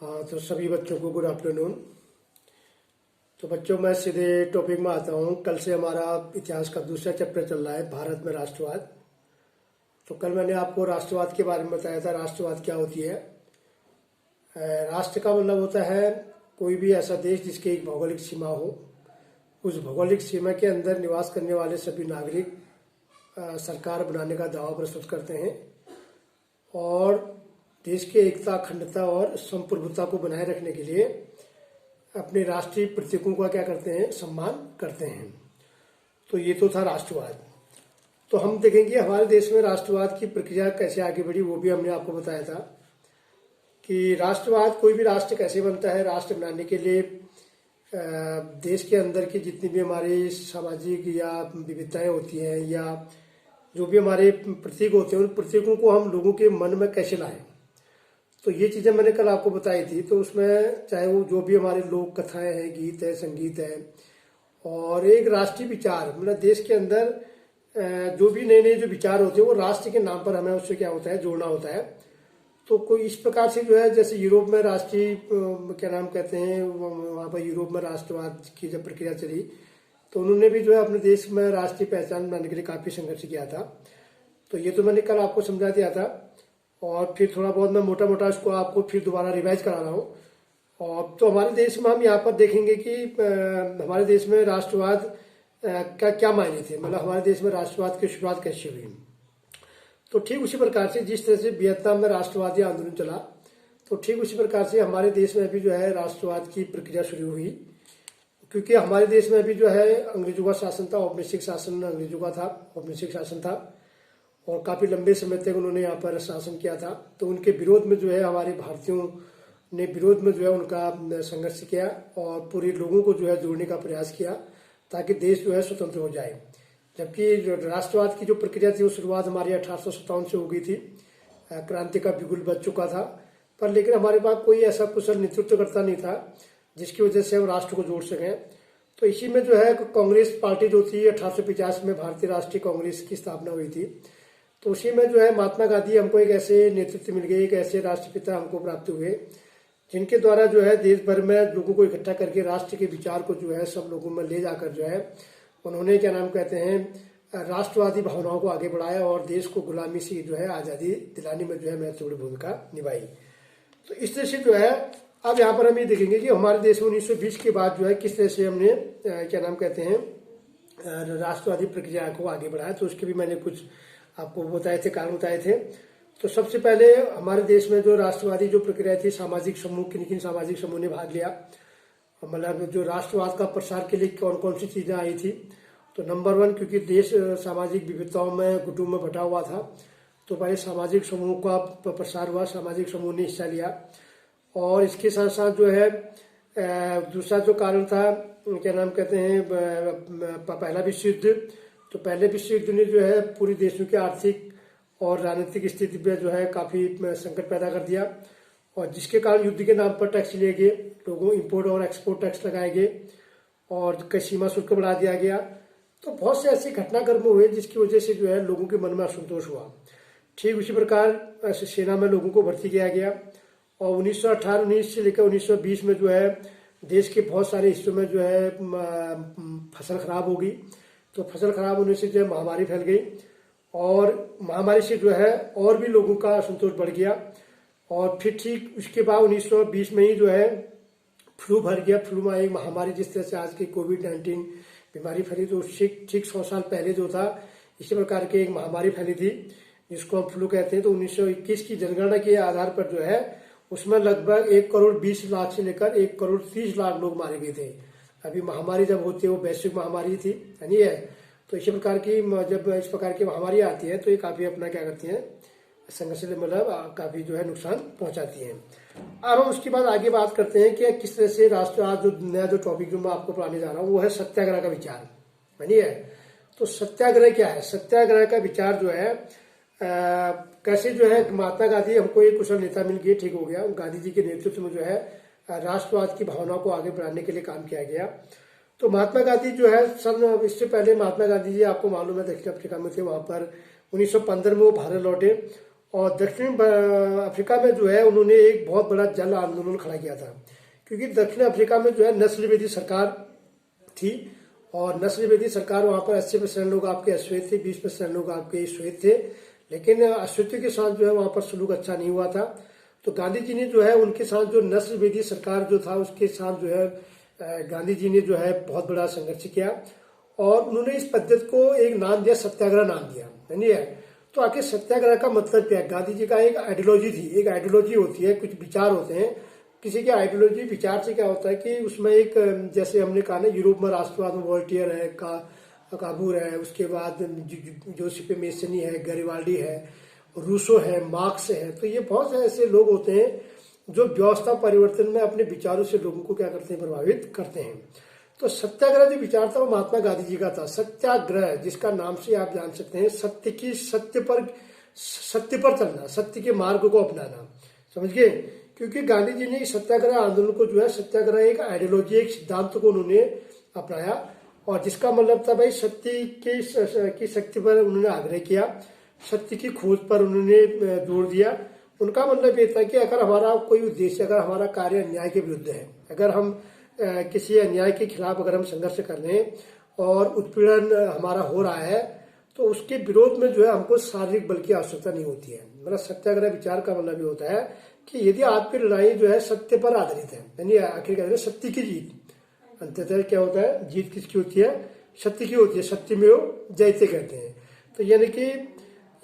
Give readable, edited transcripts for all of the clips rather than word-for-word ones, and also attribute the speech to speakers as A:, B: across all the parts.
A: हाँ, तो सभी बच्चों को गुड आफ्टरनून। तो बच्चों, मैं सीधे टॉपिक में आता हूँ। कल से हमारा इतिहास का दूसरा चैप्टर चल रहा है, भारत में राष्ट्रवाद। तो कल मैंने आपको राष्ट्रवाद के बारे में बताया था। राष्ट्रवाद क्या होती है? राष्ट्र का मतलब होता है कोई भी ऐसा देश जिसकी एक भौगोलिक सीमा हो। उस भौगोलिक सीमा के अंदर निवास करने वाले सभी नागरिक सरकार बनाने का दावा प्रस्तुत करते हैं और देश की एकता, अखंडता और संप्रभुता को बनाए रखने के लिए अपने राष्ट्रीय प्रतीकों का क्या करते हैं? सम्मान करते हैं। तो ये तो था राष्ट्रवाद। तो हम देखेंगे हमारे देश में राष्ट्रवाद की प्रक्रिया कैसे आगे बढ़ी, वो भी हमने आपको बताया था कि राष्ट्रवाद, कोई भी राष्ट्र कैसे बनता है। राष्ट्र बनाने के लिए देश के अंदर की जितनी भी हमारी सामाजिक या विविधताएं होती हैं या जो भी हमारे प्रतीक होते हैं, उन प्रतीकों को हम लोगों के मन में कैसे लाएं। तो ये चीज़ें मैंने कल आपको बताई थी। तो उसमें चाहे वो जो भी हमारे लोक कथाएं हैं, गीत है, संगीत है, और एक राष्ट्रीय विचार, मतलब देश के अंदर जो भी नए नए जो विचार होते हैं वो राष्ट्र के नाम पर हमें उससे क्या होता है? जोड़ना होता है। तो कोई इस प्रकार से जो है, जैसे यूरोप में राष्ट्रीय क्या नाम कहते हैं, वहाँ पर यूरोप में राष्ट्रवाद की जब प्रक्रिया चली तो उन्होंने भी जो है अपने देश में राष्ट्रीय पहचान बनाने के लिए काफ़ी संघर्ष किया था। तो ये तो मैंने कल आपको समझा दिया था और फिर थोड़ा बहुत मैं मोटा मोटा इसको आपको फिर दोबारा रिवाइज करा रहा हूँ। और तो हमारे देश में हम यहाँ पर देखेंगे कि हमारे देश में राष्ट्रवाद का क्या मायने थे, मतलब हमारे देश में राष्ट्रवाद की शुरुआत कैसे हुई। तो ठीक उसी प्रकार से जिस तरह से वियतनाम में राष्ट्रवादी आंदोलन चला, तो ठीक उसी प्रकार से हमारे देश में भी जो है राष्ट्रवाद की प्रक्रिया शुरू हुई। क्योंकि हमारे देश में भी जो है अंग्रेजों का शासन था, औपनिवेशिक शासन अंग्रेजों का था, औपनिवेशिक शासन था और काफ़ी लंबे समय तक उन्होंने यहाँ पर शासन किया था। तो उनके विरोध में जो है हमारे भारतीयों ने विरोध में जो है उनका संघर्ष किया और पूरे लोगों को जो है जोड़ने का प्रयास किया ताकि देश जो है स्वतंत्र हो जाए। जबकि राष्ट्रवाद की जो प्रक्रिया थी वो शुरुआत हमारी 1857 से हो गई थी। क्रांति का बिगुल बज चुका था, पर लेकिन हमारे पास कोई ऐसा कुशल नेतृत्वकर्ता नहीं था जिसकी वजह से हम राष्ट्र को जोड़ सकें। तो इसी में जो है कांग्रेस पार्टी जो थी 1850 में भारतीय राष्ट्रीय कांग्रेस की स्थापना हुई थी। तो उसी में जो है महात्मा गांधी हमको एक ऐसे नेतृत्व मिल गए, एक ऐसे राष्ट्रपिता हमको प्राप्त हुए जिनके द्वारा जो है देश भर में लोगों को इकट्ठा करके राष्ट्र के विचार को जो है सब लोगों में ले जाकर जो है उन्होंने क्या नाम कहते हैं राष्ट्रवादी भावनाओं को आगे बढ़ाया और देश को गुलामी से जो है आज़ादी दिलाने में जो है महत्वपूर्ण भूमिका निभाई। तो इस तरह से जो है अब यहाँ पर हम ये देखेंगे कि हमारे देश में 1920 के बाद जो है किस तरह से हमने क्या नाम कहते हैं राष्ट्रवादी प्रक्रिया को आगे बढ़ाया। तो उसके भी मैंने कुछ आपको बताए थे, कारण बताए थे। तो सबसे पहले हमारे देश में जो राष्ट्रवादी जो प्रक्रिया थी, सामाजिक समूह, किन किन सामाजिक समूह ने भाग लिया, मतलब जो राष्ट्रवाद का प्रसार के लिए कौन कौन सी चीज़ें आई थी। तो नंबर 1, क्योंकि देश सामाजिक विविधताओं में गुटों में बटा हुआ था, तो पहले सामाजिक समूह का प्रसार हुआ, सामाजिक समूह ने हिस्सा लिया। और इसके साथ साथ जो है दूसरा जो कारण था, क्या नाम कहते हैं, पहला विश्व युद्ध। तो पहले विश्व युद्ध ने जो है पूरी देशों की आर्थिक और राजनीतिक स्थिति पे जो है काफ़ी संकट पैदा कर दिया और जिसके कारण युद्ध के नाम पर टैक्स लिए गए, लोगों इम्पोर्ट और एक्सपोर्ट टैक्स लगाए गए और कई सीमा शुल्क बढ़ा दिया गया। तो बहुत से ऐसे घटनाक्रम हुए जिसकी वजह से जो है लोगों के मन में असंतोष हुआ। ठीक उसी प्रकार सेना में लोगों को भर्ती किया गया और 1918-19 से लेकर 1920 में जो है देश के बहुत सारे हिस्सों में जो है फसल खराब हो गई। तो फसल खराब होने से जो है महामारी फैल गई और महामारी से जो है और भी लोगों का असंतोष बढ़ गया। और फिर ठीक उसके बाद 1920 में ही जो है फ्लू भर गया। फ्लू में एक महामारी, जिस तरह से आज की कोविड-19 बीमारी फैली, तो उससे ठीक 100 साल पहले जो था इसी प्रकार की एक महामारी फैली थी जिसको हम फ्लू कहते हैं। तो 1921 की जनगणना के आधार पर जो है उसमें लगभग 1,20,00,000 से लेकर 1,30,00,000 लोग मारे गए थे। अभी महामारी जब होती है वो वैश्विक महामारी थी, यानी है। तो इसी प्रकार की जब इस प्रकार की महामारी आती है तो ये काफ़ी अपना क्या करती हैं, संघर्ष मतलब काफ़ी जो है नुकसान पहुंचाती हैं। अब हम उसके बाद आगे बात करते हैं कि किस तरह से राष्ट्रवाद, जो नया जो टॉपिक जो मैं आपको पढ़ाने जा रहा हूँ वो है सत्याग्रह का विचार, यानी है। तो सत्याग्रह क्या है? सत्याग्रह का विचार जो है कैसे जो है महात्मा गांधी, हमको एक कुशल नेता मिल गए, ठीक हो गया। गांधी जी के नेतृत्व में जो है राष्ट्रवाद की भावना को आगे बढ़ाने के लिए काम किया गया। तो महात्मा गांधी जो है इससे पहले महात्मा गांधी जी आपको मालूम है दक्षिण अफ्रीका में थे, वहाँ पर 1915 में वो भारत लौटे और दक्षिण अफ्रीका में जो है उन्होंने एक बहुत बड़ा जन आंदोलन खड़ा किया था, क्योंकि दक्षिण अफ्रीका में जो है नस्ल विरोधी सरकार थी, और नस्ल विरोधी सरकार वहां पर 80% लोग आपके अश्वेत थे, 20% लोग आपके श्वेत थे, लेकिन अश्वेत के साथ जो है वहां पर सलूक अच्छा नहीं हुआ था। तो गांधी जी ने जो है उनके साथ जो नस्ल विरोधी सरकार जो था उसके साथ जो है गांधी जी ने जो है बहुत बड़ा संघर्ष किया, और उन्होंने इस पद्धति को एक नाम दिया, सत्याग्रह नाम दिया, नहीं है। तो आखिर सत्याग्रह का मतलब क्या है? गांधी जी का एक आइडियोलॉजी थी, एक आइडियोलॉजी होती है, कुछ विचार होते हैं। किसी के आइडियोलॉजी विचार से क्या होता है कि उसमें एक, जैसे हमने कहा ना, यूरोप में राष्ट्रवाद में वोल्टेयर है, काबूर है, उसके बाद जोसेफ मेसनी है, गरिबाल्डी है, रूसो है, मार्क्स है। तो ये बहुत से ऐसे लोग होते हैं जो व्यवस्था परिवर्तन में अपने विचारों से लोगों को क्या करते हैं, प्रभावित करते हैं। तो सत्याग्रह जो विचार था वो महात्मा गांधी जी का था। सत्याग्रह, जिसका नाम से आप जान सकते हैं सत्य पर चलना, सत्य के मार्ग को अपनाना, समझ गए। क्योंकि गांधी जी ने इस सत्याग्रह आंदोलन को जो है, सत्याग्रह एक आइडियोलॉजी, एक सिद्धांत को उन्होंने अपनाया, और जिसका मतलब था भाई सत्य की शक्ति पर उन्होंने आग्रह किया, सत्य की खोज पर उन्होंने जोर दिया। उनका मतलब ये था कि अगर हमारा कोई उद्देश्य, अगर हमारा कार्य अन्याय के विरुद्ध है, अगर हम किसी अन्याय के खिलाफ अगर हम संघर्ष कर रहे हैं और उत्पीड़न हमारा हो रहा है, तो उसके विरोध में जो है हमको शारीरिक बल की आवश्यकता नहीं होती है। मतलब सत्याग्रह विचार का मतलब ये होता है कि यदि आपकी लड़ाई जो है सत्य पर आधारित है, यानी आखिर कहते हैं सत्य की जीत, अंततः क्या होता है, जीत किसकी होती है? सत्य की होती है। सत्य में वो जयते कहते हैं। तो यानी कि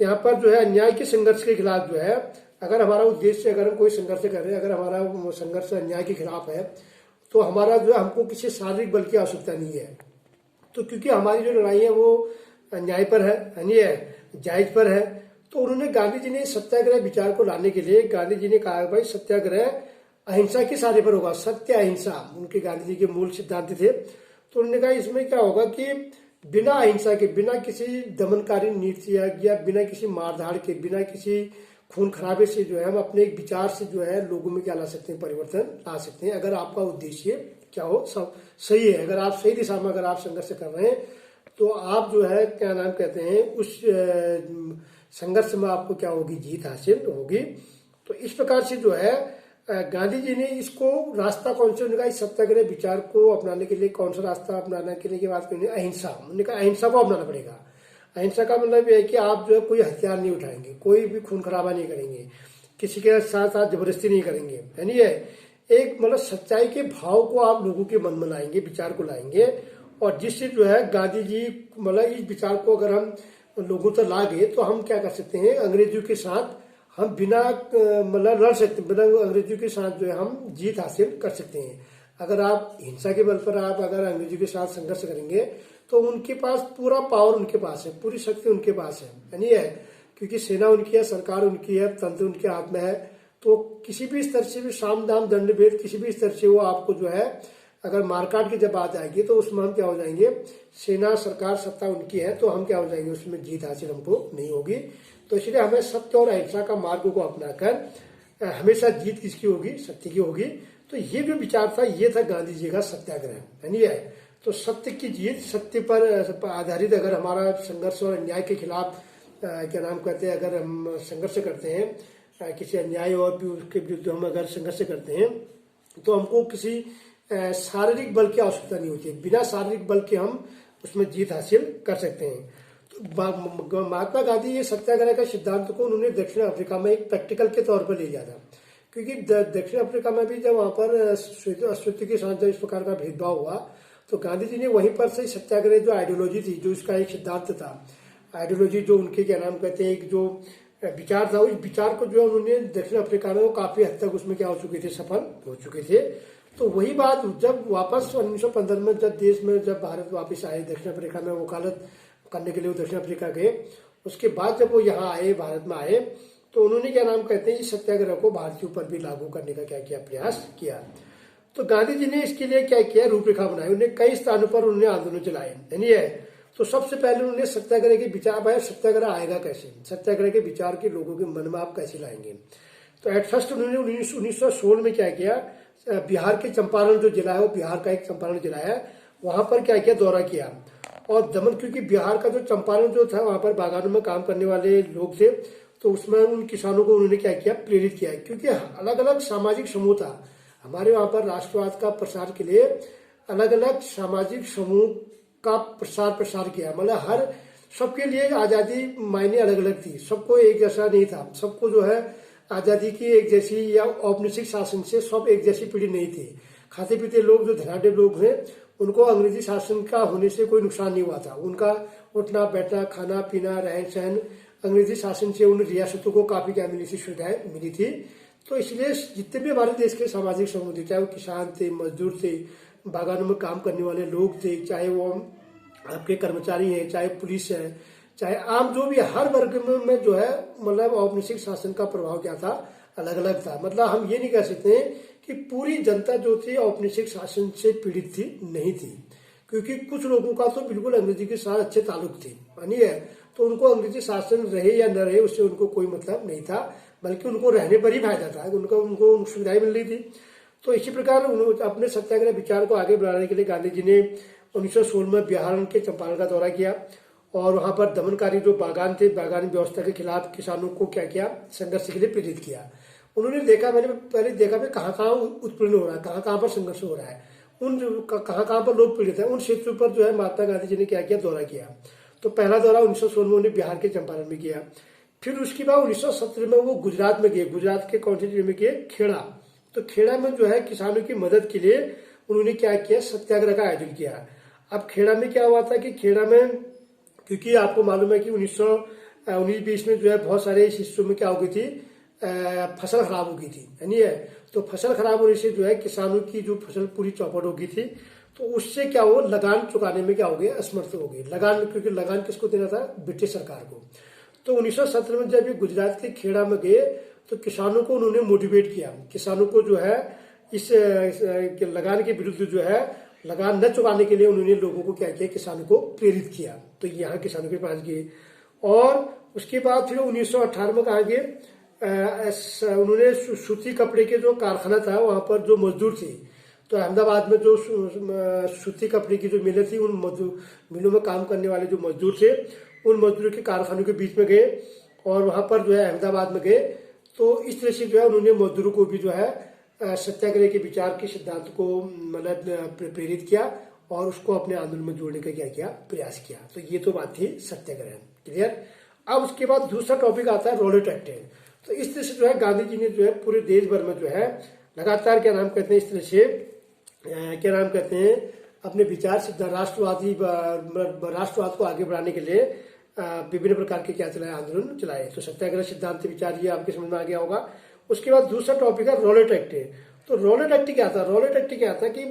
A: यहाँ पर जो है अन्याय के संघर्ष के खिलाफ जो है, अगर हमारा उद्देश्य, अगर हम कोई संघर्ष कर रहे हैं, अगर हमारा संघर्ष अन्याय के खिलाफ है, तो हमारा जो है हमको किसी शारीरिक बल की आवश्यकता नहीं है। तो क्योंकि हमारी जो लड़ाई है वो न्याय पर है, नहीं है, जायज पर है। तो उन्होंने, गांधी जी ने सत्याग्रह विचार को लाने के लिए गांधी जी ने कहा भाई सत्याग्रह अहिंसा के सहारे पर होगा, सत्य अहिंसा उनके गांधी जी के मूल सिद्धांत थे। तो उन्होंने कहा इसमें क्या होगा कि बिना अहिंसा के, बिना किसी दमनकारी नीति या बिना किसी मारधाड़ के, बिना किसी खून खराबे से जो है हम अपने एक विचार से जो है लोगों में क्या ला सकते हैं, परिवर्तन ला सकते हैं। अगर आपका उद्देश्य क्या हो, सब सही है, अगर आप सही दिशा में अगर आप संघर्ष कर रहे हैं, तो आप जो है क्या नाम कहते हैं, उस संघर्ष में आपको क्या होगी, जीत हासिल होगी। तो इस प्रकार से जो है गांधी जी ने इसको रास्ता कौन सा, उन्होंने कहा इस सत्याग्रह विचार को अपनाने के लिए कौन सा रास्ता अपनाने के लिए की बात करेंगे, अहिंसा। उन्होंने कहा अहिंसा को अपनाना पड़ेगा। अहिंसा का मतलब यह है कि आप जो है कोई हथियार नहीं उठाएंगे, कोई भी खून खराबा नहीं करेंगे, किसी के साथ साथ जबरदस्ती नहीं करेंगे, यानी एक मतलब सच्चाई के भाव को आप लोगों के मन में लाएंगे, विचार को लाएंगे। और जिससे जो है गांधी जी, मतलब इस विचार को अगर हम लोगों तक ला गए, तो हम क्या कर सकते हैं, अंग्रेजों के साथ हम बिना मतलब लड़ सकते, बिना अंग्रेजों के साथ जो है हम जीत हासिल कर सकते हैं। अगर आप हिंसा के बल पर आप अगर अंग्रेजों के साथ संघर्ष करेंगे, तो उनके पास पूरा पावर उनके पास है, पूरी शक्ति उनके पास है, यानी है, क्योंकि सेना उनकी है, सरकार उनकी है, तंत्र उनके हाथ में है। तो किसी भी स्तर से भी, साम दाम दंड भेद, किसी भी स्तर से वो आपको जो है, अगर मारकाट की जब बात आएगी तो उसमें हम क्या हो जाएंगे, सेना सरकार सत्ता उनकी है, तो हम क्या हो जाएंगे, उसमें जीत हासिल हमको नहीं होगी। तो इसलिए हमें सत्य और अहिंसा का मार्ग को अपनाकर हमेशा जीत किसकी होगी, सत्य की होगी। तो ये जो विचार था, ये था गांधी जी का सत्याग्रह, यानी है। तो सत्य की जीत, सत्य पर आधारित अगर हमारा संघर्ष और अन्याय के खिलाफ क्या नाम कहते हैं, अगर हम संघर्ष करते हैं, किसी अन्याय और भी उसके विरुद्ध हम अगर संघर्ष करते हैं, तो हमको किसी शारीरिक बल की आवश्यकता नहीं होती है। बिना शारीरिक बल के हम उसमें जीत हासिल कर सकते हैं। तो महात्मा गांधी ये सत्याग्रह का सिद्धांत को उन्होंने दक्षिण अफ्रीका में एक प्रैक्टिकल के तौर पर ले लिया था, क्योंकि दक्षिण अफ्रीका में भी जब वहां पर अस्पृश्य के साथ जब इस प्रकार का भेदभाव हुआ, तो गांधी जी ने वहीं पर से सत्याग्रह जो आइडियोलॉजी थी, जो इसका एक सिद्धांत था, आइडियोलॉजी जो उनके क्या नाम कहते हैं, एक जो विचार था, उस विचार को जो उन्होंने दक्षिण अफ्रीका में काफी हद तक उसमें क्या हो चुके थे, सफल हो चुके थे। तो वही बात जब वापस 1915 में जब देश में जब भारत वापस आए, दक्षिण अफ्रीका में वकालत करने के लिए वो दक्षिण अफ्रीका गए, उसके बाद जब वो यहाँ आए, भारत में आए, तो उन्होंने क्या नाम कहते हैं, इस सत्याग्रह को भारतीयों पर भी लागू करने का क्या किया, प्रयास किया। तो गांधी जी ने इसके लिए क्या किया, रूपरेखा बनाई। उन्होंने कई स्थानों पर उन्होंने आंदोलन चलाए, यानी है। तो सबसे पहले उन्होंने सत्याग्रह के विचार पाया, सत्याग्रह आएगा कैसे, सत्याग्रह के विचार के लोगों के मन में आप कैसे लाएंगे। तो एट फर्स्ट उन्होंने 1916 में क्या किया, बिहार के चंपारण जो जिला है, वो बिहार का एक चंपारण जिला है, वहां पर क्या किया, दौरा किया। और दमन, क्योंकि बिहार का जो चंपारण जो था, वहां पर बागानों में काम करने वाले लोग थे, तो उसमें उन किसानों को उन्होंने क्या किया, प्रेरित किया, क्योंकि अलग अलग सामाजिक समूह था हमारे वहां पर। राष्ट्रवाद का प्रसार के लिए अलग अलग सामाजिक समूह का प्रसार किया, मतलब हर सबके लिए आजादी मायने अलग अलग थी, सबको एक जैसा नहीं था, सबको जो है आजादी की एक जैसी या औपनिवेशिक शासन से सब एक जैसी पीढ़ी नहीं थी। खाते पीते लोग जो धनाढ़ लोग हैं उनको अंग्रेजी शासन का होने से कोई नुकसान नहीं हुआ था। उनका उठना बैठना खाना पीना रहन सहन अंग्रेजी शासन से उन रियासतों को काफी क्या मिली थी, सुविधाएं मिली थी। तो इसलिए जितने भी हमारे देश के सामाजिक समूह थे, चाहे वो किसान थे, मजदूर थे, बागानों में काम करने वाले लोग थे, चाहे वो आपके कर्मचारी हैं, चाहे पुलिस है, चाहे आम जो भी हर वर्ग में जो है मतलब औपनिवेशिक शासन का प्रभाव क्या था, अलग अलग था। मतलब हम ये नहीं कह सकते कि पूरी जनता जो थी औपनिवेशिक शासन से पीड़ित थी, नहीं थी, क्योंकि कुछ लोगों का तो बिल्कुल अंग्रेजी के साथ अच्छे ताल्लुक थे, मानी है, तो उनको अंग्रेजी शासन रहे या न रहे उससे उनको कोई मतलब नहीं था, बल्कि उनको रहने पर ही फायदा था, उनको सुविधाएं मिल रही थी। तो इसी प्रकार अपने सत्याग्रह विचार को आगे बढ़ाने के लिए गांधी जी ने 1916 में बिहार के चंपारण का दौरा किया और वहां पर दमनकारी जो बागान थे, बागान व्यवस्था के खिलाफ किसानों को क्या किया, संघर्ष के लिए प्रेरित किया। उन्होंने देखा, मैंने पहले देखा कि कहाँ कहाँ उत्पीड़न हो रहा है, कहाँ कहाँ पर संघर्ष हो रहा है, उन कहाँ कहाँ पर लोग पीड़ित हैं, उन क्षेत्रों पर जो है महात्मा गांधी जी ने क्या किया, दौरा किया। तो पहला दौरा 1916 में बिहार के चंपारण में किया। फिर उसके बाद 1917 में वो गुजरात में गए, गुजरात के कौन से जिले में गए, खेड़ा। तो खेड़ा में जो है किसानों की मदद के लिए उन्होंने क्या किया, सत्याग्रह का आयोजन किया। अब खेड़ा में क्या हुआ था कि खेड़ा में, क्योंकि आपको मालूम है कि 1919-20 में जो है बहुत सारे इस हिस्सों में क्या हो गई थी, फसल खराब हो गई थी, यानी है। तो फसल खराब होने से जो है किसानों की जो फसल पूरी चौपट हो गई थी, तो उससे क्या हो, लगान चुकाने में क्या हो गए, असमर्थ हो गए। लगान, क्योंकि लगान किसको देना था, ब्रिटिश सरकार को। तो 1917 में जब ये गुजरात के खेड़ा में गए तो किसानों को उन्होंने मोटिवेट किया, किसानों को जो है इस लगान के विरुद्ध जो है लगान न चुकाने के लिए उन्होंने लोगों को क्या किया, किसानों को प्रेरित किया। तो यहाँ किसानों के पास गए और उसके बाद फिर 1918 में कहा गए, उन्होंने सूती कपड़े के जो कारखाना था वहां पर जो मजदूर थे, तो अहमदाबाद में जो सूती कपड़े की जो मिलें थी, उन मिलों में काम करने वाले जो मजदूर थे, उन मजदूरों के कारखानों के बीच में गए और वहां पर जो है अहमदाबाद में गए। तो इस तरह से जो है उन्होंने मजदूरों को भी जो है सत्याग्रह के विचार के सिद्धांत को मतलब प्रेरित किया और उसको अपने आंदोलन में जोड़ने का क्या किया, प्रयास किया। तो ये तो बात थी सत्याग्रह, क्लियर। अब उसके बाद दूसरा टॉपिक आता है रॉलेट एक्ट। तो इस तरह से जो है गांधी जी ने जो है पूरे देश भर में जो है लगातार क्या नाम कहते हैं, इस तरह से क्या नाम कहते हैं, अपने विचार सिद्धांत राष्ट्रवाद को आगे बढ़ाने के लिए विभिन्न प्रकार के क्या चलाए, आंदोलन चलाए। तो सत्याग्रह सिद्धांत विचार ये आपके समझ में आ गया होगा। उसके बाद दूसरा टॉपिक है रॉलेट एक्ट। तो रॉलेट एक्ट क्या था, रॉलेट एक्ट क्या था कि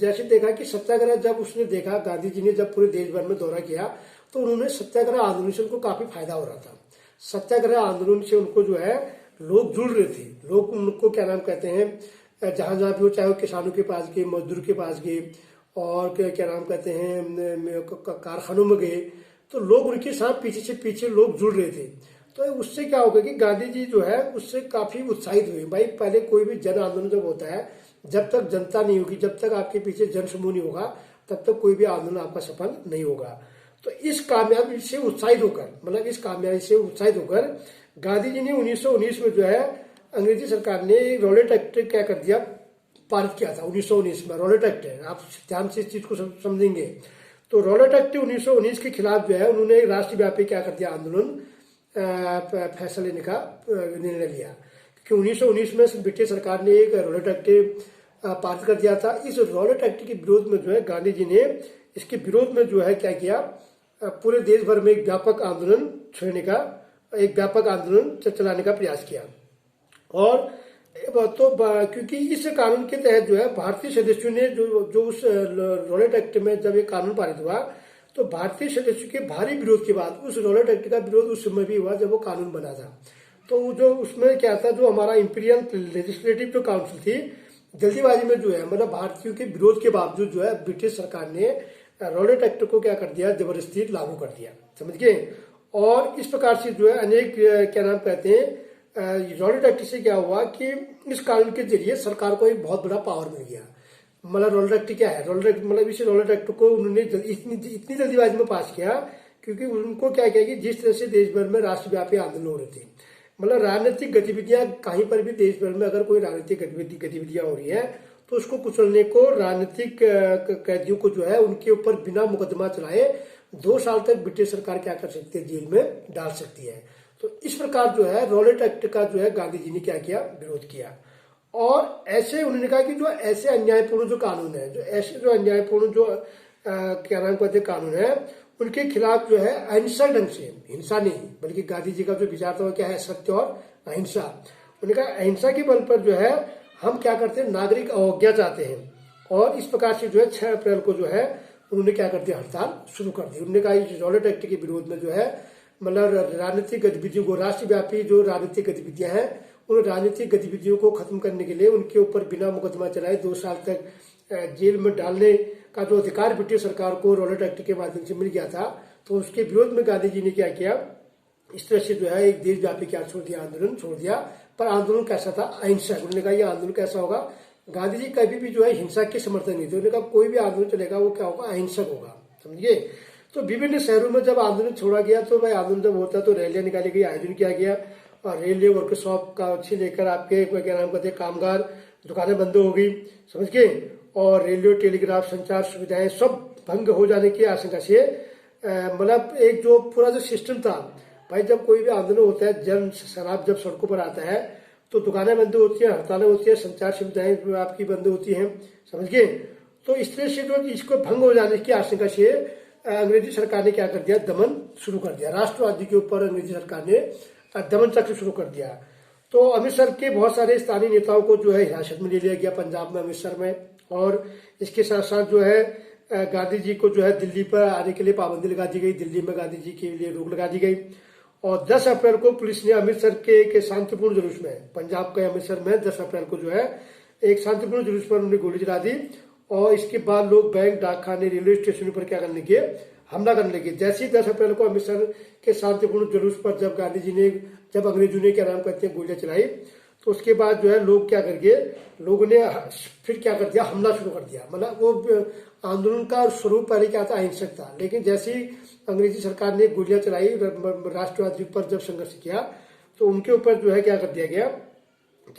A: जैसे देखा कि सत्याग्रह, जब उसने देखा गांधी जी ने जब पूरे देश भर में दौरा किया तो उन्होंने सत्याग्रह आंदोलन से उनको काफी फायदा हो रहा था। सत्याग्रह आंदोलन से उनको जो है लोग जुड़ रहे थे, लोग उनको क्या नाम कहते हैं, जहां जहां भी हो, चाहे वो किसानों के पास गए, मजदूर के पास गए और क्या नाम कहते हैं कारखानों में गए, तो लोग उनके साथ पीछे से पीछे लोग जुड़ रहे थे। तो उससे क्या होगा कि गांधी जी जो है उससे काफी उत्साहित हुए। भाई पहले कोई भी जन आंदोलन जब होता है, जब तक जनता नहीं होगी, जब तक आपके पीछे जन समूह नहीं होगा, तब तक कोई भी आंदोलन आपका सफल नहीं होगा। तो इस कामयाबी से उत्साहित होकर, मतलब इस कामयाबी से उत्साहित होकर गांधी जी ने 1919 में जो है अंग्रेजी सरकार ने रॉलेट एक्ट क्या कर दिया, पारित किया था 1919 में। रॉलेट एक्ट है, आप ध्यान से इस चीज को समझेंगे। तो रॉलेट एक्ट 1919 के खिलाफ जो है उन्होंने राष्ट्रव्यापी क्या कर दिया, आंदोलन फैसला लेने का निर्णय लिया, क्योंकि 1919 में ब्रिटिश सरकार ने एक रॉलेट एक्ट पारित कर दिया था। इस रॉलेट एक्ट के विरोध में जो है गांधी जी ने इसके विरोध में जो है क्या किया, पूरे देश भर में एक व्यापक आंदोलन छेड़ने का, एक व्यापक आंदोलन चलाने का प्रयास किया। और तो क्योंकि इस कानून के तहत जो है भारतीय सदस्यों ने जो उस रॉलेट एक्ट में जब ये कानून पारित हुआ, तो भारतीय सदस्यों के भारी विरोध के बाद उस रॉलेट एक्ट का विरोध उस समय भी हुआ जब वो कानून बना था। तो जो उसमें क्या था, जो हमारा इंपीरियल लेजिस्लेटिव जो काउंसिल थी, जल्दीबाजी में जो है मतलब भारतीयों के विरोध के बावजूद जो है ब्रिटिश सरकार ने रॉलेट एक्ट को क्या कर दिया, जबरदस्ती लागू कर दिया, समझ गए। और इस प्रकार से जो है अनेक क्या नाम कहते हैं, रॉलेट एक्ट से क्या हुआ कि इस कानून के जरिए सरकार को एक बहुत बड़ा पावर मिल गया। मतलब रॉलेट एक्ट क्या है, रॉलेट एक्ट मतलब इस रॉलेट एक्ट को उन्होंने इतनी जल्दीबाजी में पास किया क्योंकि उनको क्या किया कि जिस तरह से देश भर में राष्ट्रव्यापी आंदोलन हो रहे थे, मतलब राजनीतिक गतिविधियां कहीं पर भी देश भर में अगर कोई राजनीतिक गतिविधियां हो रही है तो उसको कुचलने को राजनीतिक कैदियों को जो है उनके ऊपर बिना मुकदमा चलाए 2 साल तक ब्रिटिश सरकार क्या कर सकती है, जेल में डाल सकती है। तो इस प्रकार जो है रॉलेट एक्ट का जो है गांधी जी ने क्या किया, विरोध किया। और ऐसे उन्होंने कहा कि जो ऐसे अन्यायपूर्ण जो कानून है, जो ऐसे जो अन्यायपूर्ण जो क्या नाम कहते कानून है, उनके खिलाफ जो है अहिंसक ढंग से, हिंसा नहीं बल्कि गांधी जी का जो विचार था वो क्या है, सत्य और अहिंसा। उन्होंने कहा अहिंसा के बल पर जो है हम क्या करते हैं, नागरिक अवज्ञा चाहते हैं। और इस प्रकार से जो है 6 अप्रैल को जो है उन्होंने क्या कर दिया, हड़ताल शुरू कर दी। उन्होंने कहा इस रॉलेट एक्ट के विरोध में जो है मतलब राजनीतिक गतिविधियों को, राष्ट्रव्यापी जो राजनीतिक गतिविधियां हैं, उन राजनीतिक गतिविधियों को खत्म करने के लिए उनके ऊपर बिना मुकदमा चलाए 2 साल तक जेल में डालने का जो अधिकार ब्रिटिश सरकार को रॉलेट एक्ट के माध्यम से मिल गया था, तो उसके विरोध में गांधी जी ने क्या किया, इस तरह से जो है एक देशव्यापी क्या छोड़ दिया, आंदोलन छोड़ दिया। पर आंदोलन कैसा था, अहिंसक। उन्होंने कहा यह आंदोलन कैसा होगा, गांधी जी कभी भी जो है हिंसा के समर्थन नहीं थे। उन्होंने कहा कोई भी आंदोलन चलेगा वो क्या होगा, अहिंसक होगा, समझिए। तो विभिन्न शहरों में जब आंदोलन छोड़ा गया तो भाई आंदोलन जब होता तो रैलियां निकाली गई, आयोजन किया गया और रेलवे वर्कशॉप का से लेकर आपके क्या नाम कहते कामगार, दुकानें बंद हो गई, समझ गए। और रेलवे, टेलीग्राफ, संचार सुविधाएं सब भंग हो जाने की आशंका से मतलब एक जो पूरा जो सिस्टम था, भाई जब कोई भी आंदोलन होता है, जन शराब जब सड़कों पर आता है तो दुकानें बंद होती हैं, हड़तालें होती है, संचार सुविधाएं आपकी बंद होती हैं, समझ गए। तो इस तरह से जो इसको भंग हो जाने की आशंका से अंग्रेजी सरकार ने क्या कर दिया, दमन शुरू कर दिया। राष्ट्रवादी के ऊपर अंग्रेजी सरकार ने दमन चक्र शुरू कर दिया। तो अमृतसर के बहुत सारे स्थानीय नेताओं को जो है हिरासत में ले लिया गया, पंजाब में, अमृतसर में। और इसके साथ साथ जो है गांधी जी को जो है दिल्ली पर आने के लिए पाबंदी लगा दी गई, दिल्ली में गांधी जी के लिए रोक लगा दी गई। और 10 अप्रैल को पुलिस ने अमृतसर के शांतिपूर्ण जुलूस में, पंजाब के अमृतसर में 10 अप्रैल को जो है एक शांतिपूर्ण जुलूस पर उन्होंने गोली चला दी। और इसके बाद लोग बैंक, डाकखाने, रेलवे स्टेशन पर क्या करने लगे, हमला करने लगे। जैसे ही 10 अप्रैल को अमृतसर के शांतिपूर्ण जुलूस पर जब गांधी जी ने, जब अंग्रेजों ने क्या नाम कहते हैं गोलियां चलाई, तो उसके बाद जो है लोग क्या करके, लोगों ने फिर क्या कर दिया, हमला शुरू कर दिया। मतलब वो आंदोलन का स्वरूप पहले क्या था, अहिंसक था, लेकिन जैसे ही अंग्रेजी सरकार ने गोलियां चलाई, राष्ट्रवादी पर जब संघर्ष किया, तो उनके ऊपर जो है क्या कर दिया गया,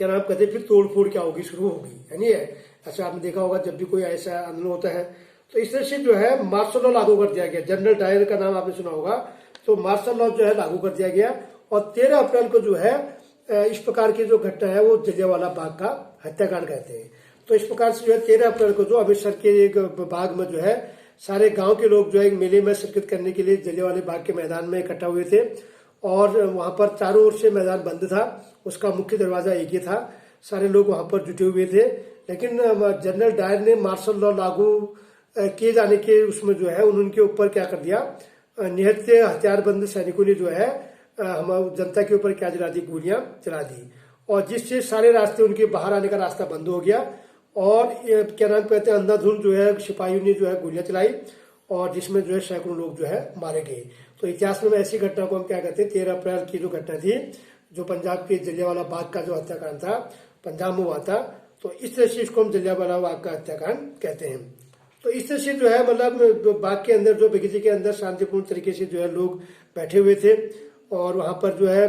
A: क्या नाम कहते हैं, फिर तोड़ फोड़ क्या होगी, शुरू होगी, है नहीं है। ऐसा आपने देखा होगा जब भी कोई ऐसा आंदोलन होता है। तो इस तरह से जो है मार्शल लॉ लागू कर दिया गया। जनरल डायर का नाम आपने सुना होगा। तो मार्शल लॉ जो है लागू कर दिया गया। और 13 अप्रैल को जो है इस प्रकार की जो घटना है वो जलियांवाला बाग का हत्याकांड कहते हैं। तो इस प्रकार से जो है 13 अप्रैल को जो अमृतसर के एक बाग में जो है सारे गांव के लोग जो है एक मेले में शिरकत करने के लिए जलियांवाला बाग के मैदान में इकट्ठा हुए थे। और वहां पर चारों ओर से मैदान बंद था, उसका मुख्य दरवाजा एक ही था, सारे लोग वहां पर जुटे हुए थे। लेकिन जनरल डायर ने मार्शल लॉ लागू किए जाने के उसमें जो है उनके ऊपर क्या कर दिया, निहत्थे हथियारबंद सैनिकों ने जो है हमारी जनता के ऊपर क्या चला दी, गोलियां चला दी। और जिससे सारे रास्ते उनके बाहर आने का रास्ता बंद हो गया। और क्या नाम कहते हैं, अंधाधुंध जो है सिपाहियों ने जो है गोलियां चलाई और जिसमें जो है सैकड़ों लोग जो है मारे गए। तो इतिहास में ऐसी घटना को हम क्या कहते हैं, 13 अप्रैल की जो घटना थी, जो पंजाब के जलियांवाला बाग का जो हत्याकांड था, पंजाब में हुआ था। तो इस तरह से इसको हम जलियांवाला बाग का हत्याकांड कहते हैं। तो इस तरह से जो है मतलब बाग के अंदर, जो बगीचे के अंदर शांतिपूर्ण तरीके से जो है लोग बैठे हुए थे। और वहां पर जो है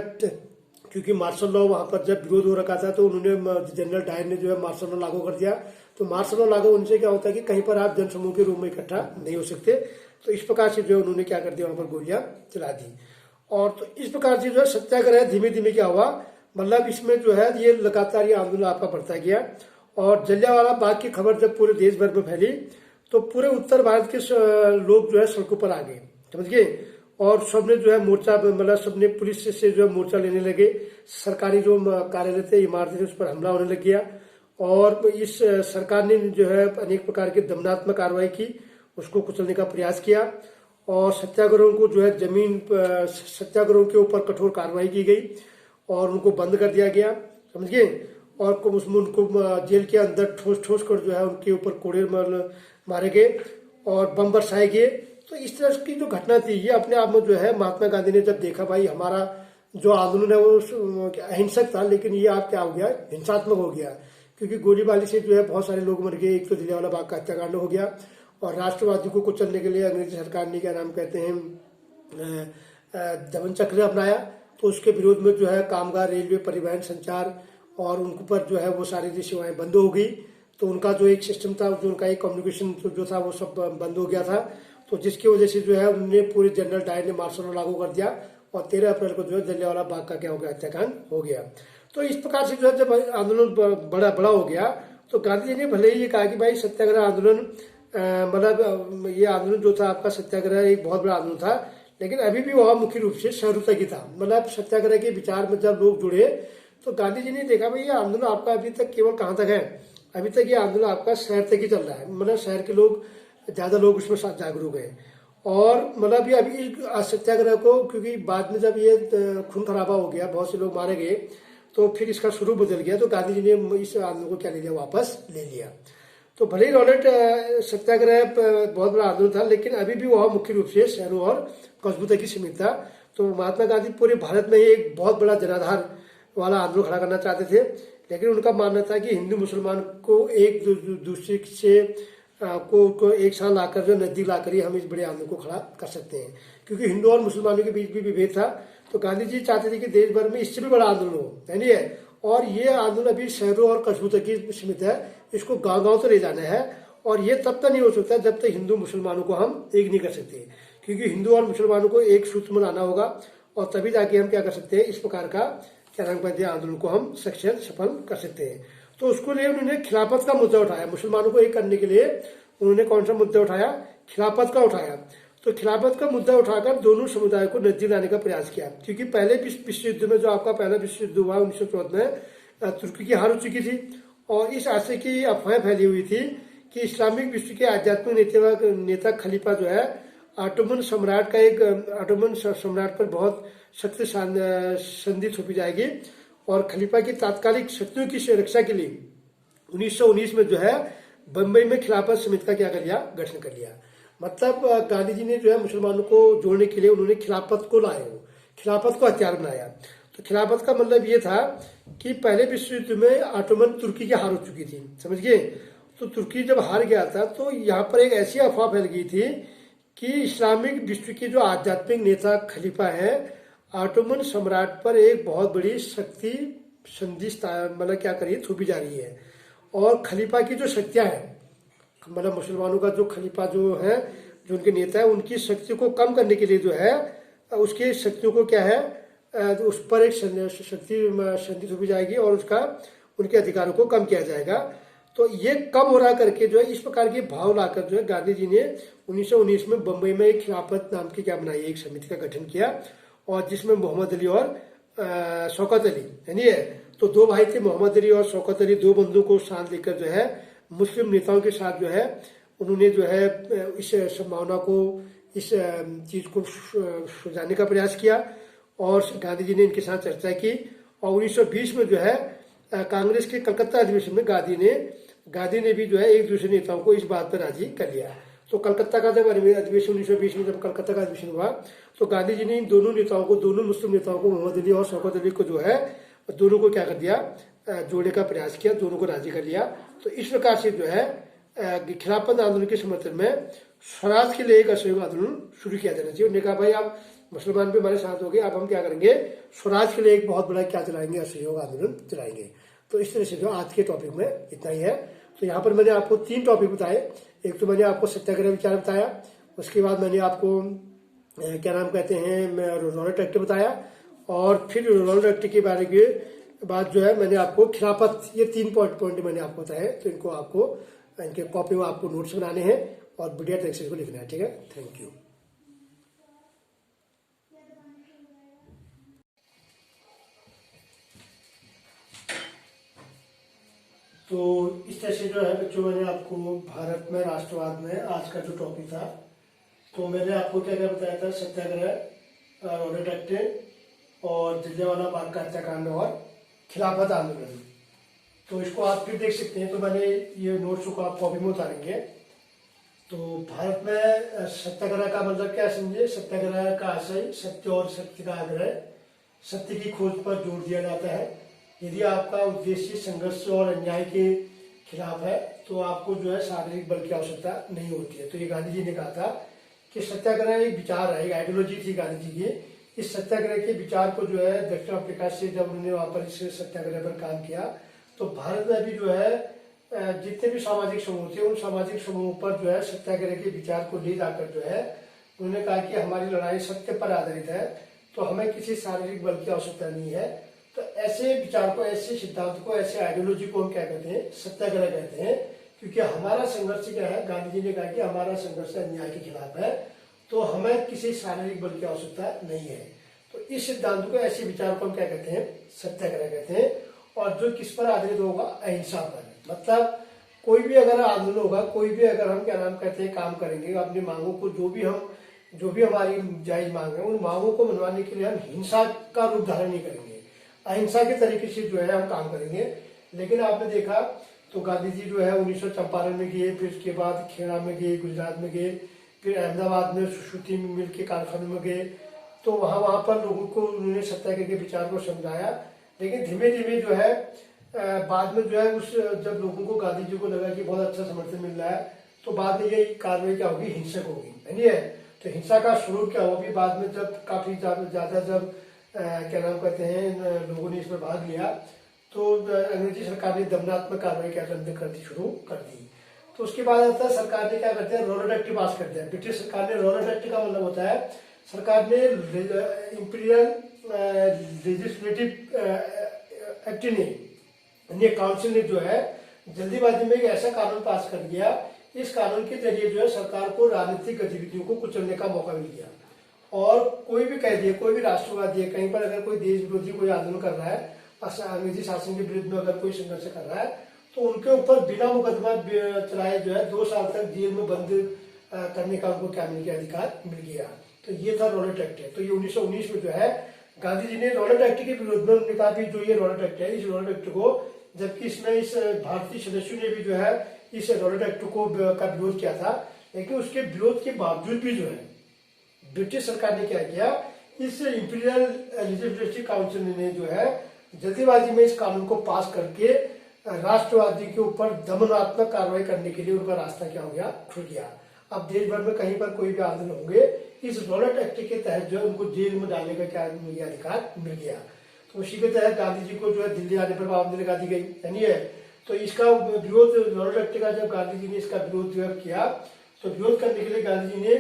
A: क्योंकि मार्शल लॉ वहां पर जब विरोध हो रखा था, तो उन्होंने जनरल डायर ने जो है मार्शल लॉ लागू कर दिया। तो मार्शल लॉ लागू होने से क्या होता है कि कहीं पर आप जनसमूह के रूप में इकट्ठा नहीं हो सकते। तो इस प्रकार से जो है उन्होंने क्या कर दिया, वहां पर गोलियां चला दी। और तो इस प्रकार से जो है सत्याग्रह धीमे धीमे क्या हुआ, मतलब इसमें जो है ये लगातार ये आंदोलन आपका बढ़ता गया। और जलियांवाला बाग की खबर जब पूरे देश भर में फैली, तो पूरे उत्तर भारत के लोग जो है सड़कों पर आ गए, समझ गए। और सबने जो है मोर्चा, मतलब सबने पुलिस से जो है मोर्चा लेने लगे। सरकारी जो कार्यालय थे, इमारतें थे, उस पर हमला होने लग गया। और इस सरकार ने जो है अनेक प्रकार की दमनात्मक कार्रवाई की, उसको कुचलने का प्रयास किया। और सत्याग्रहों को जो है सत्याग्रहों के ऊपर कठोर कार्रवाई की गई और उनको बंद कर दिया गया, समझ गए। और उसमें उनको जेल के अंदर ठोस ठोस कर जो है उनके ऊपर कोड़े मारे गए और बम बरसाए गए। तो इस तरह की जो घटना थी, ये अपने आप में जो है महात्मा गांधी ने जब देखा भाई हमारा जो आंदोलन है वो अहिंसक था, लेकिन ये आप क्या हो गया, हिंसात्मक हो गया। क्योंकि गोलीबारी से जो है बहुत सारे लोग मर गए। एक तो जलियांवाला बाग का हत्याकांड हो गया। और राष्ट्रवादी को कुचलने के लिए अंग्रेजी सरकार ने क्या नाम कहते हैं, दमन चक्र अपनाया। तो उसके विरोध में जो है कामगार, रेलवे, परिवहन, संचार और उनके ऊपर जो है वो सारी जो सेवाएं बंद हो गई। तो उनका जो एक सिस्टम था, जो उनका एक कम्युनिकेशन जो था वो सब बंद हो गया था। तो जिसकी वजह से जो है उन्होंने पूरे जनरल डायर ने मार्शल लॉ लागू कर दिया और 13 अप्रैल को जो है जलियांवाला बाग का क्या हो गया, हत्याकांड हो गया। तो इस प्रकार से जो है जब आंदोलन बड़ा हो गया तो गांधी जी ने भले ही ये कहा कि भाई सत्याग्रह आंदोलन मतलब ये आंदोलन जो था आपका सत्याग्रह एक बहुत बड़ा आंदोलन था, लेकिन अभी भी वह मुख्य रूप से शहरों तक ही था। मतलब सत्याग्रह के विचार में जब लोग जुड़े तो गांधी जी ने देखा भाई ये आंदोलन आपका अभी तक केवल कहाँ तक है, अभी तक ये आंदोलन आपका शहर तक ही चल रहा है। मतलब शहर के लोग ज्यादा लोग उसमें जागरूक हैं और मतलब ये अभी सत्याग्रह को, क्योंकि बाद में जब ये खून खराबा हो गया, बहुत से लोग मारे गए, तो फिर इसका स्वरूप बदल गया। तो गांधी जी ने इस आंदोलन को क्या ले लिया, वापस ले लिया। तो भले ही रॉलेट सत्याग्रह बहुत बड़ा आंदोलन था, लेकिन अभी भी वह मुख्य रूप से शहरों और कस्बों तक ही सीमित था। तो महात्मा गांधी पूरे भारत में ही एक बहुत बड़ा जनाधार वाला आंदोलन खड़ा करना चाहते थे, लेकिन उनका मानना था कि हिंदू मुसलमान को एक दूसरे से को एक साथ लाकर, जो नजदीक लाकर ही हम इस बड़े आंदोलन को खड़ा कर सकते हैं, क्योंकि हिंदू और मुसलमानों के बीच भी विभेद था। तो गांधी जी चाहते थे कि देश भर में इससे भी बड़ा आंदोलन हो, है नहीं है। और ये आंदोलन अभी शहरों और कस्बों तक ही सीमित है, इसको गांव-गांव तक ले जाना है। और ये तब तक नहीं हो सकता जब तक हिंदू मुसलमानों को हम एक नहीं कर सकते, क्योंकि हिंदू और मुसलमानों को एक सूत्र में लाना होगा और तभी जाके हम क्या कर सकते हैं, इस प्रकार का क्या नाम कहते हैं आंदोलन को हम सफल कर सकते हैं। तो उसको लिए उन्होंने खिलाफत का मुद्दा उठाया। मुसलमानों को एक करने के लिए उन्होंने कौन सा मुद्दा उठाया, खिलाफत का उठाया। तो खिलाफत का मुद्दा उठाकर दोनों समुदाय को नजदीक लाने का प्रयास किया, क्योंकि पहले विश्व युद्ध में, जो आपका पहला विश्व युद्ध हुआ 1914 में, तुर्की की हार हो चुकी थी और इस आशय की अफवाहें फैली हुई थी कि इस्लामिक विश्व के आध्यात्मिक नेता खलीफा जो है ऑटोमन सम्राट पर बहुत सख्त संधि थोपी जाएगी और खलीफा की तात्कालिक शक्तियों की रक्षा के लिए 1919 में जो है बंबई में खिलाफत समिति का क्या कर लिया, गठन कर लिया। मतलब गांधी जी ने जो है मुसलमानों को जोड़ने के लिए उन्होंने खिलाफत को लाया, खिलाफत को हथियार बनाया। तो खिलाफत का मतलब ये था कि पहले विश्व युद्ध में ऑटोमन तुर्की की हार हो चुकी थी, समझ गए। तो तुर्की जब हार गया था तो यहाँ पर एक ऐसी अफवाह फैल गई थी कि इस्लामिक विश्व के जो आध्यात्मिक नेता खलीफा है, ऑटोमन सम्राट पर एक बहुत बड़ी शक्ति संधि मतलब क्या करिए थोपी जा रही है। और खलीफा की जो शक्तियां हैं, मतलब मुसलमानों का जो खलीफा जो है, जो उनके नेता है, उनकी शक्ति को कम करने के लिए जो है उसकी शक्तियों को क्या है, उस पर एक संधि थोपी जाएगी और उसका उनके अधिकारों को कम किया जाएगा। तो ये कम हो रहा करके जो है इस प्रकार के भाव लाकर जो है गांधी जी ने 1919 में बंबई में एक खिलाफत नाम की क्या बनाई, एक समिति का गठन किया और जिसमें मोहम्मद अली और शौकत अली यानी है, तो दो भाई थे, मोहम्मद अली और शौकत अली, दो बंधुओं को साथ लेकर जो है मुस्लिम नेताओं के साथ जो है उन्होंने जो है इस संभावना को, इस चीज को सुलझाने का प्रयास किया और गांधी जी ने इनके साथ चर्चा की। और 1920 में जो है कांग्रेस के कलकत्ता अधिवेशन में गांधी ने भी जो है एक दूसरे नेताओं को इस बात पर राजी कर लिया। तो कलकत्ता का जब अधिवेशन 1920 में जब कलकत्ता का अधिवेशन हुआ तो गांधी जी ने इन दोनों नेताओं को, दोनों मुस्लिम नेताओं को, मोहम्मद अली और शौकत अली को जो है दोनों को क्या कर दिया, जोड़ने का प्रयास किया, दोनों को राजी कर लिया। तो इस प्रकार से जो है खिलाफत आंदोलन के समर्थन में स्वराज के लिए एक असहयोग आंदोलन शुरू किया जाना चाहिए। उन्होंने कहा भाई आप मुसलमान भी हमारे साथ हो गए, अब हम क्या करेंगे, स्वराज के लिए एक बहुत बड़ा क्या चलाएंगे, असहयोग आंदोलन चलाएंगे। तो इस तरह से जो आज के टॉपिक में इतना ही है। तो यहाँ पर मैंने आपको 3 टॉपिक बताए। एक तो मैंने आपको सत्याग्रह विचार बताया, उसके बाद मैंने आपको क्या नाम कहते हैं रॉलेट एक्ट बताया और फिर रॉलेट एक्ट के बारे में बात जो है मैंने आपको खिलाफत, ये 3 पॉइंट मैंने आपको बताए। तो इनको आपको इनके कॉपी में आपको नोट्स बनाने हैं और बढ़िया तरीके से इसको लिखना है, ठीक है। Thank you. तो इस तरह से जो है बच्चों मैंने आपको भारत में राष्ट्रवाद में आज का जो टॉपिक था, तो मैंने आपको क्या क्या बताया था, सत्याग्रह, रॉलेट एक्ट और जलियांवाला बाग का हत्याकांड और खिलाफत आंदोलन। तो इसको आप फिर देख सकते हैं। तो मैंने ये नोट्स को आप कॉपी में उतारेंगे। तो भारत में सत्याग्रह का मतलब क्या समझे, सत्याग्रह का आशय सत्य और शक्ति का आग्रह, सत्य की खोज पर जोर दिया जाता है। यदि आपका उद्देश्य संघर्ष और अन्याय के खिलाफ है तो आपको जो है शारीरिक बल की आवश्यकता नहीं होती है। तो ये गांधी जी ने कहा था कि सत्याग्रह एक विचार है, एक आइडियोलॉजी थी गांधी जी की। इस सत्याग्रह के विचार को जो है दक्षिण अफ्रीका से जब उन्होंने वहां पर इस सत्याग्रह पर काम किया, तो भारत में भी जो है जितने भी सामाजिक समूह थे उन सामाजिक समूह पर जो है सत्याग्रह के विचार को ले जाकर जो है उन्होंने कहा कि हमारी लड़ाई सत्य पर आधारित है, तो हमें किसी शारीरिक बल की आवश्यकता नहीं है। तो ऐसे विचार को, ऐसे सिद्धांत को, ऐसे आइडियोलॉजी को हम क्या कहते हैं, सत्याग्रह कहते हैं। क्योंकि हमारा संघर्ष क्या है, गांधी जी ने कहा कि हमारा संघर्ष अन्याय के खिलाफ है, तो हमें किसी शारीरिक बल की आवश्यकता नहीं है। तो इस सिद्धांत को, ऐसे विचार को हम क्या कहते हैं, सत्याग्रह कहते हैं। और जो किस पर आधारित होगा, अहिंसा पर। मतलब कोई भी अगर आंदोलन होगा, कोई भी अगर हम क्या नाम कहते हैं काम करेंगे, अपनी मांगों को जो भी हमारी जायज मांग है उन मांगों को मनवाने के लिए हम हिंसा का रूप धारण नहीं करेंगे, अहिंसा के तरीके से जो है हम काम करेंगे। लेकिन आपने देखा तो गांधी जी जो है 1900 चंपारण में गए, फिर उसके बाद खेड़ा में गए, गुजरात में गए, फिर अहमदाबाद में सुश्रुति मिल के कारखानों में गए। तो वहां पर लोगों को उन्होंने सत्याग्रह के विचार को समझाया। लेकिन धीमे धीमे जो है बाद में जो है जब लोगों को, गांधी जी को लगा कि बहुत अच्छा समर्थन मिल रहा है, तो बाद में ये कार्रवाई क्या होगी, हिंसक होगी, है। तो हिंसा का स्वरूप क्या हुआ, भी बाद में जब काफी ज्यादा जब क्या नाम कहते हैं लोगों ने इसमें भाग लिया, तो अंग्रेजी सरकार ने दमनात्मक कार्रवाई क्या करनी शुरू कर दी। तो उसके बाद आता है सरकार ने क्या करते हैं, रॉलेट एक्ट पास कर दिया। ब्रिटिश सरकार ने, रॉलेट एक्ट का मतलब होता है सरकार ने इंपीरियल लेजिस्लेटिव एक्ट ने, काउंसिल ने जो है जल्दीबाजी में एक ऐसा कानून पास कर दिया, इस कानून के जरिए जो है सरकार को राजनीतिक गतिविधियों को कुचलने का मौका मिल गया। और कोई भी कह दिए, कोई भी राष्ट्रवादी है, कहीं पर अगर कोई देश विरोधी कोई आंदोलन कर रहा है, अंग्रेजी शासन के विरुद्ध में अगर कोई संघर्ष कर रहा है, तो उनके ऊपर बिना मुकदमा चलाए जो है 2 साल तक जेल में बंद करने का उनको क्या मिल गया, अधिकार मिल गया। तो ये था रॉलेट एक्ट। तो ये 1919 में जो है गांधी जी ने रॉलेट एक्ट के विरोध में उन्होंने कहा कि जो ये रॉलेट एक्ट है, इस रॉलेट एक्ट को, जबकि इसमें इस भारतीय सदस्यों ने भी जो है इस रॉलेट एक्ट को का विरोध किया था, लेकिन उसके विरोध के बावजूद भी जो है ब्रिटिश सरकार ने क्या किया, इस इंपीरियल लेजिस्लेटिव काउंसिल ने जो है जल्दीबाजी में इस कानून को पास करके राष्ट्रवादी के ऊपर दमनात्मक कार्रवाई करने के लिए उनका रास्ता क्या हो गया, खुल गया। अब देश भर में कहीं पर कोई भी आंदोलन होंगे, इस रॉलेट एक्ट के तहत जो है उनको जेल में डालने का क्या अधिकार मिल गया। तो उसी के तहत गांधी जी को जो है दिल्ली आने पर पाबंदी लगा दी गई, है। तो इसका विरोध, रॉलेट एक्ट का जब गांधी जी ने इसका विरोध जो किया, तो विरोध करने के लिए गांधी जी ने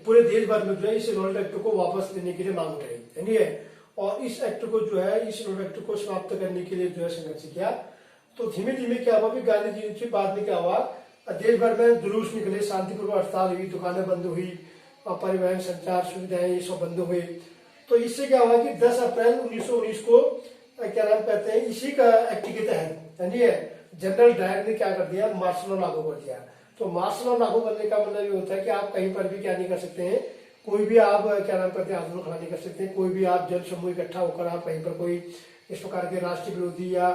A: पूरे देश भर में जो है इस रॉलेट एक्ट को वापस लेने के लिए मांग उठाई, है। और इस एक्ट को जो है, इस रॉलेट एक्ट को समाप्त करने के लिए जो है संघर्ष किया। तो धीमे धीमे क्या हुआ, गांधी जी के बाद में क्या हुआ, देश भर में जुलूस निकले, शांतिपूर्वक हड़ताल हुई, दुकानें बंद हुई, परिवहन संचार सुविधाएं ये सब बंद हुए। तो इससे क्या हुआ कि 10 अप्रैल 1919 को क्या नाम कहते हैं, इसी का एक्ट के तहत जनरल डायर ने क्या कर दिया, मार्शल लॉ लागू कर दिया। तो मार्शल लॉ लागू करने का मतलब ये होता है कि आप कहीं पर भी क्या नहीं कर सकते हैं, कोई भी आप क्या नाम कहते हैं आंदोलन खड़ा नहीं कर सकते, कोई भी आप जन समूह इकट्ठा होकर आप कहीं पर कोई इस प्रकार के राष्ट्रीय विरोधी या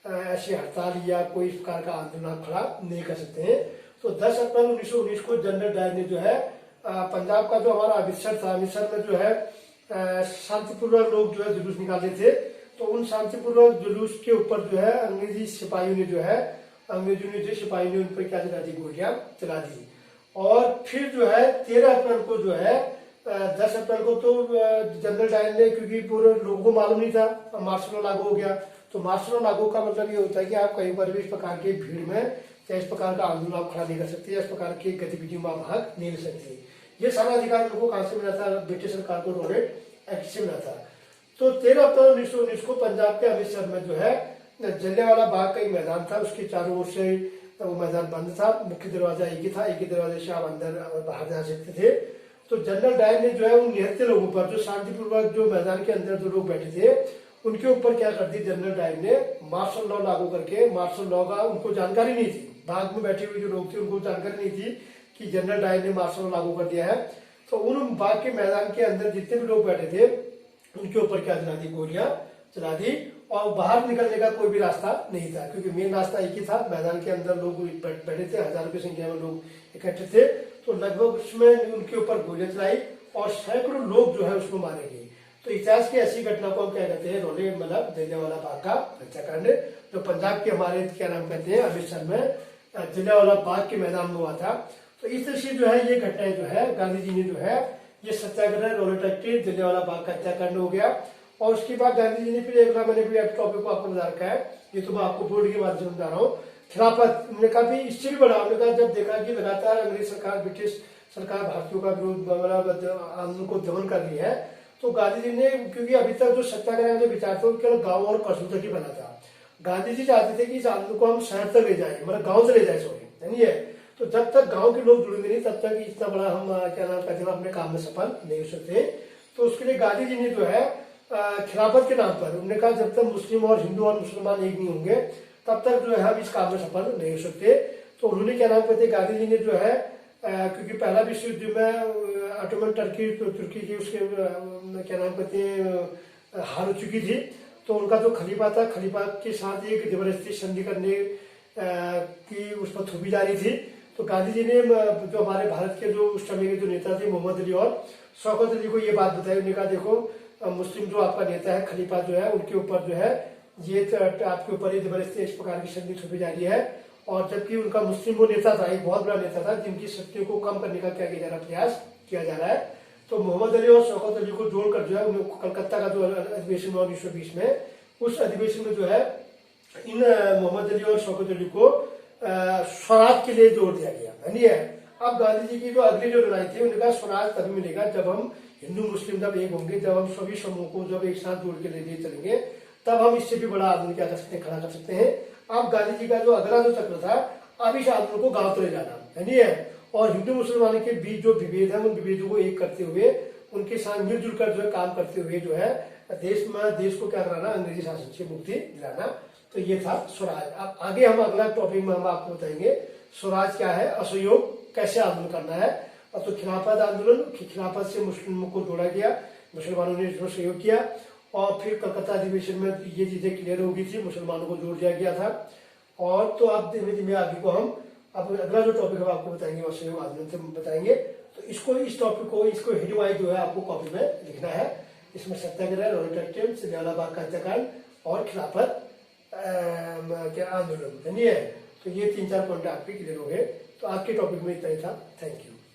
A: ऐसी हड़ताल या कोई इस प्रकार का आंदोलन आप खड़ा नहीं कर सकते हैं। तो 10 अप्रैल 1919 को जनरल डायर ने जो है पंजाब का जो हमारा अमृतसर था, अमृतसर में जो है शांतिपूर्वक लोग जो है जुलूस निकाले थे। तो उन शांतिपूर्वक जुलूस के ऊपर जो है अंग्रेजी सिपाहियों ने जो है, सिपाहियों ने उन पर क्या चला दी, गोलियां चला दी। और फिर जो है 13 अप्रैल को जो है 10 अप्रैल को तो जनरल डायर ने, क्योंकि पूरे लोगों को मालूम नहीं था, मार्शल लॉ लागू हो गया। तो मार्शल लॉ लागू का मतलब ये होता है कि आप कहीं पर भी इस प्रकार की भीड़ में या इस प्रकार का आंदोलन आप खड़ा नहीं कर सकते, या इस प्रकार की गतिविधियों में आप भाग नहीं ले सकते। ये सारा अधिकार उनको कहां से मिला था, ब्रिटिश सरकार को रॉलेट एक्ट से मिला था। तो 13 अप्रैल 1919 को पंजाब के अमृतसर में जो है जलियांवाला बाग का एक मैदान था, उसके चारों ओर से वो मैदान बंद था, मुख्य दरवाजा एक ही था, एक ही दरवाजे से आप अंदर और बाहर जा सकते थे। तो जनरल डायर ने जो है उन निहत्थे लोगों पर, जो शांतिपूर्वक जो मैदान के अंदर जो लोग बैठे थे, उनके ऊपर क्या कर दी जनरल डायर ने, मार्शल लॉ लागू करके, मार्शल लॉ का उनको जानकारी नहीं थी, बाग में बैठे हुए जो लोग थे उनको जानकारी नहीं थी कि जनरल डायर ने मार्शल लॉ लागू कर दिया है। तो उन बाग के मैदान के अंदर जितने भी लोग बैठे थे उनके ऊपर क्या चला दी, गोलियां चला दी। और बाहर निकलने का कोई भी रास्ता नहीं था, क्योंकि मेन रास्ता एक ही था, मैदान के अंदर लोग बैठे थे, हजारों की संख्या में लोग इकट्ठे थे। तो लगभग उसमें उनके ऊपर गोलियां चलाई और सैकड़ों लोग जो है उसको मारे गए। तो इतिहास की ऐसी घटना को हम क्या कहते हैं, रॉलेट मतलब जलियांवाला बाग का हत्याकांड, जो पंजाब के हमारे क्या नाम कहते हैं अमृतसर में जलियांवाला बाग के मैदान में हुआ था। तो इस तरह से जो है ये घटनाएं जो है गांधी जी ने जो है ये सत्याग्रह, रोलेट एक्टिव, जलियांवाला बाग का हत्याकांड हो गया। और उसके बाद गांधी जी ने फिर एक मैंने भी टॉपिक को आपको बता रखा है, ये तो मैं आपको बोर्ड के माध्यम से बता रहा हूँ। खिलाफत, उन्होंने कहा भी इससे भी बड़ा, उन्होंने कहा जब देखा कि लगातार अंग्रेज सरकार, ब्रिटिश सरकार भारतीयों का विरोध आंदोलन को दमन कर रही है, तो गांधी जी ने, क्योंकि अभी तक जो सत्याग्रह के विचार थे केवल गाँव और कस्बों तक ही बना था, गांधी जी चाहते थे कि इस आंदोलन को हम शहर तक ले जाए, मतलब गाँव से ले जाए, सॉरी यानी है। तो जब तक गांव के लोग जुड़ेंगे नहीं तब तक इतना बड़ा हम क्या नाम कहते हैं अपने काम में सफल नहीं हो सकते। तो उसके लिए गांधी जी ने जो है खिलाफत के नाम पर उन्होंने कहा जब तक मुस्लिम और हिंदू और मुसलमान एक नहीं होंगे तब तक जो है हम इस काम में सफल नहीं हो सकते। तो उन्होंने क्या नाम कहते हैं, गांधी जी ने जो है क्योंकि पहला विश्व युद्ध में ऑटोमन तुर्की की उसके क्या नाम कहते हैं हार चुकी थी, तो उनका जो खलीफा था, खलीफा के साथ एक जबरदस्ती संधि करने की उस पर थोपी जा रही थी। तो गांधी जी ने जो हमारे भारत के जो उस समय के जो नेता थे मोहम्मद अली और शौकत अली को ये बात बताई, उन्होंने कहा देखो मुस्लिम जो आपका नेता है, खलीफा जो है, उनके ऊपर जो है ये आपके ऊपर ये जबरदस्ती इस प्रकार की संधि थोपी जा रही है। और जबकि उनका मुस्लिम वो नेता था, एक बहुत बड़ा नेता था जिनकी शक्तियों को कम करने का क्या किया जा रहा प्रयास किया जा रहा है। तो मोहम्मद अली और शौकत अली को जोड़कर जो है कलकत्ता का जो अधिवेशन हुआ 1920 में, उस अधिवेशन में जो है इन मोहम्मद अली और शौकत अली को स्वराज के लिए जोड़ दिया गया, है। अब गांधी जी की जो अगली जो लड़ाई थी, उन्होंने कहा स्वराज तभी मिलेगा जब हम हिंदू मुस्लिम जब एक होंगे, जब हम सभी समूह को जब एक साथ जोड़ के लेके चलेंगे, तब हम इससे भी बड़ा आंदोलन क्या कर सकते हैं, खड़ा कर सकते हैं। अब गांधी जी का जो अगला जो चक्र था, अब इस आंदोलन को गांव तो ले जाना, है। और हिंदू मुसलमानों के बीच जो विभेद है, उन विभेदों को एक करते हुए, उनके साथ मिलजुल कर जो है काम करते हुए जो है देश को क्या कराना, अंग्रेजी शासन से मुक्ति दिलाना। तो ये था स्वराज। अब आगे हम अगला टॉपिक में हम आपको बताएंगे स्वराज क्या है, असहयोग कैसे आंदोलन करना है। और तो खिलाफत आंदोलन, खिलाफत से मुस्लिमों को जोड़ा गया, मुसलमानों ने इसमें सहयोग किया, और फिर कलकत्ता अधिवेशन में ये चीजें क्लियर हो गई थी, मुसलमानों को जोड़ दिया गया था। और तो अब धीमे धीमे आगे को हम अब अगला जो टॉपिक हम आपको बताएंगे असहयोग आंदोलन से बताएंगे। तो इसको, इस टॉपिक को, इसको हेड वाइज जो है आपको कॉपी में लिखना है। इसमें सत्याग्रह, रोलेट एक्टिव, जलियांवाला बाग का हत्याकांड और खिलाफत क्या आंदोलन, है। तो ये 3-4 पॉइंट आपके क्लियर हो गए। तो आज के टॉपिक में इतना ही था। Thank you.